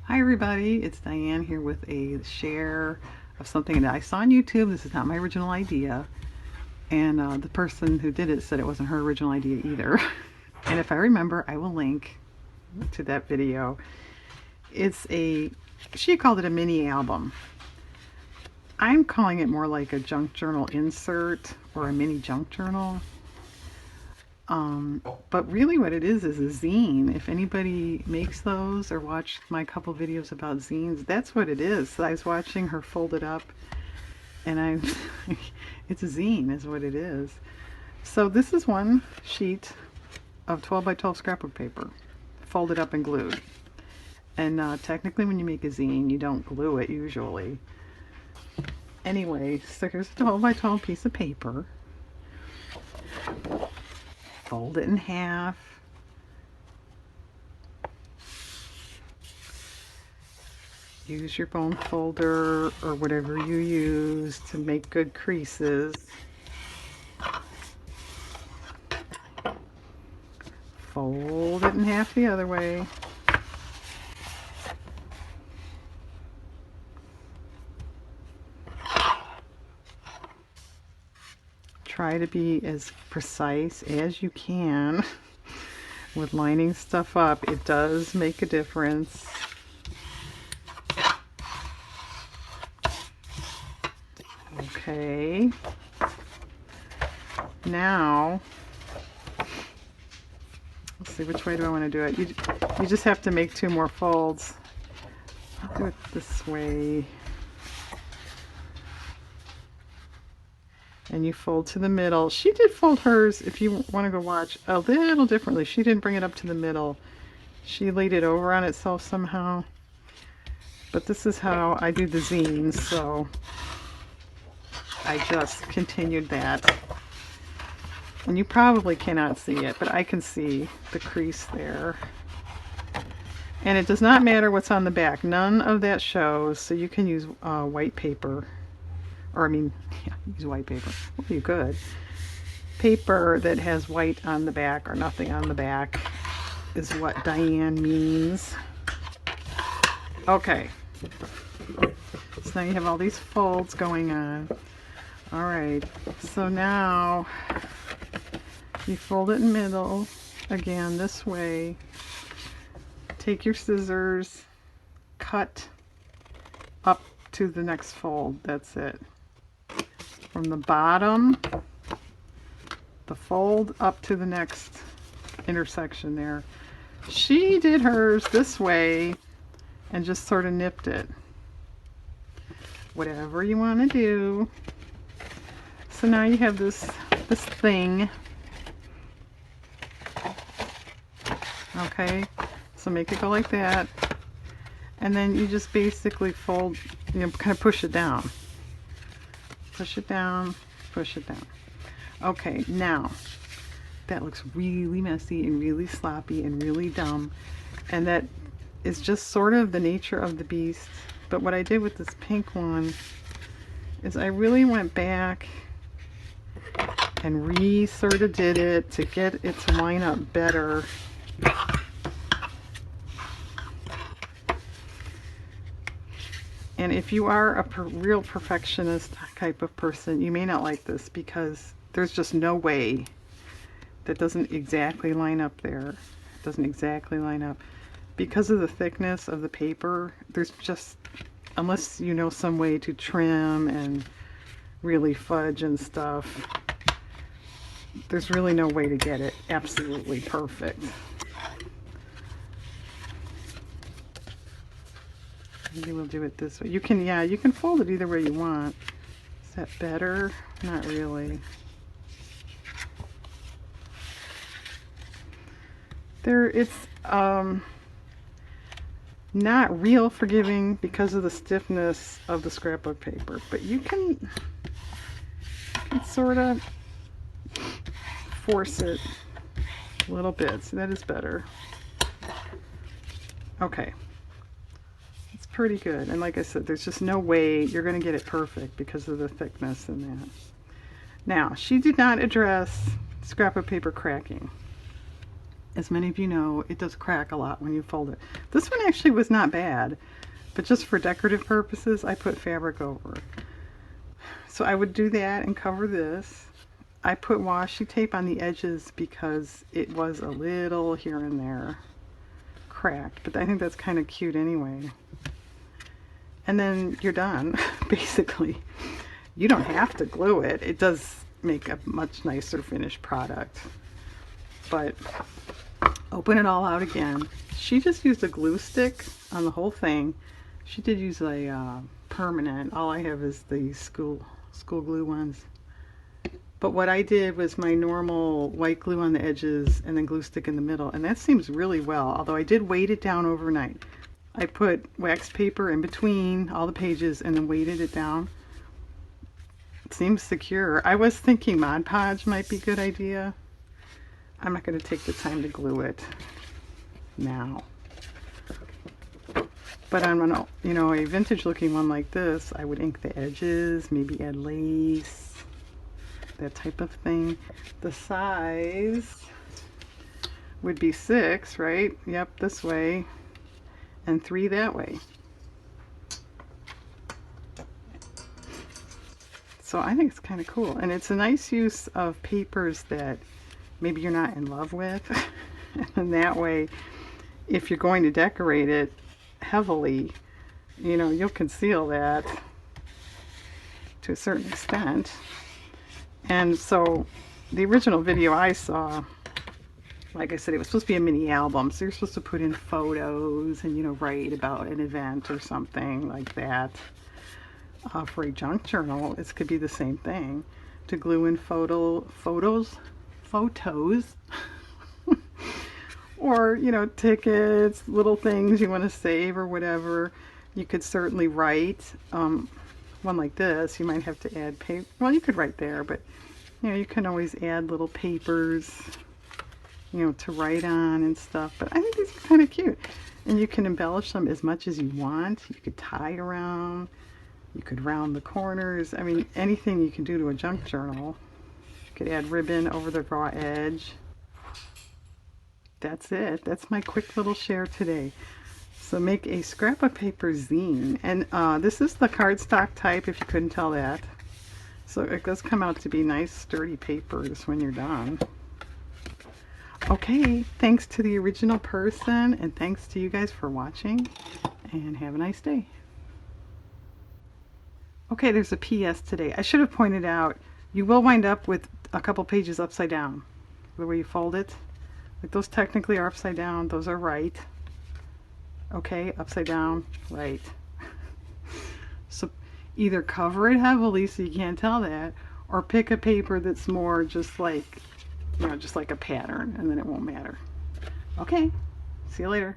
Hi everybody, it's Diane here with a share of something that I saw on YouTube. This is not my original idea, and the person who did it said it wasn't her original idea either. And if I remember, I will link to that video. She called it a mini album. I'm calling it more like a junk journal insert or a mini junk journal. But really what it is a zine. If anybody makes those or watched my couple videos about zines, that's what it is. So I was watching her fold it up and it's a zine is what it is. So this is one sheet of 12 by 12 scrapbook paper, folded up and glued. And technically when you make a zine, you don't glue it usually. Anyway, so here's a 12 by 12 piece of paper. Fold it in half. Use your bone folder or whatever you use to make good creases. Fold it in half the other way. Try to be as precise as you can with lining stuff up. It does make a difference. Okay. Now, let's see, which way do I want to do it? You just have to make 2 more folds. I'll do it this way. And you fold to the middle. She did fold hers, if you want to go watch, a little differently. She didn't bring it up to the middle. She laid it over on itself somehow. But this is how I do the zines, so I just continued that. And you probably cannot see it, but I can see the crease there. And it does not matter what's on the back. None of that shows, so you can use white paper. Or yeah, use white paper. Well, you could. Paper that has white on the back or nothing on the back is what Diane means. Okay. So now you have all these folds going on. Alright, so now you fold it in the middle, again this way. Take your scissors, cut up to the next fold, that's it. From the bottom, the fold up to the next intersection there. She did hers this way and just sort of nipped it. Whatever you want to do. So now you have this thing. Okay, so make it go like that. And then you just basically fold, kind of push it down. Push it down, push it down. Okay, now that looks really messy and really sloppy and really dumb. And that is just sort of the nature of the beast. But what I did with this pink one is I really went back and sort of did it to get it to line up better. And if you are a real perfectionist type of person, you may not like this because there's just no way that doesn't exactly line up there. It doesn't exactly line up. Because of the thickness of the paper, there's just, unless you know some way to trim and really fudge and stuff, there's really no way to get it absolutely perfect. Maybe we'll do it this way. You can fold it either way you want. Is that better? Not really. It's not real forgiving because of the stiffness of the scrapbook paper, but you can sort of force it a little bit. So that is better. Okay. It's pretty good. And like I said, there's just no way you're going to get it perfect because of the thickness in that. Now, she did not address scrapbook paper cracking. as many of you know, it does crack a lot when you fold it. This one actually was not bad, but just for decorative purposes, I put fabric over. So I would do that and cover this. I put washi tape on the edges because it was a little here and there cracked, but I think that's kind of cute anyway. And then you're done, basically. You don't have to glue it. It does make a much nicer finished product. But open it all out again. She just used a glue stick on the whole thing. She did use a permanent. All I have is the school glue ones. But what I did was my normal white glue on the edges and then glue stick in the middle, and that seems really well, although I did weight it down overnight. I put wax paper in between all the pages and then weighted it down. It seems secure. I was thinking Mod Podge might be a good idea. I'm not going to take the time to glue it now. But on an, you know, a vintage looking one like this, I would ink the edges, maybe add lace, that type of thing. The size would be 6, right? Yep, this way, and 3 that way. So I think it's kind of cool, and it's a nice use of papers that maybe you're not in love with. And that way, if you're going to decorate it heavily, you know, you'll conceal that to a certain extent. And so the original video I saw, like I said, it was supposed to be a mini album, so you're supposed to put in photos and, you know, write about an event or something like that. For a junk journal, it could be the same thing, to glue in photos or, you know, tickets, little things you want to save or whatever. You could certainly write. One like this, you might have to add paper. Well, you could write there, but you know, you can always add little papers, you know, to write on and stuff. But I think these are kind of cute, and you can embellish them as much as you want. You could tie around, you could round the corners. I mean, anything you can do to a junk journal. You could add ribbon over the raw edge. That's it. That's my quick little share today. So make a scrapbook paper zine, and this is the cardstock type, if you couldn't tell that. So it does come out to be nice sturdy papers when you're done. Okay, thanks to the original person, and thanks to you guys for watching, and have a nice day. Okay, there's a PS today. I should have pointed out, you will wind up with a couple pages upside down, the way you fold it. Like, those technically are upside down, those are right. Okay, upside down, right. So either cover it heavily so you can't tell that, or pick a paper that's more just like, you know, just like a pattern, and then it won't matter. Okay, see you later.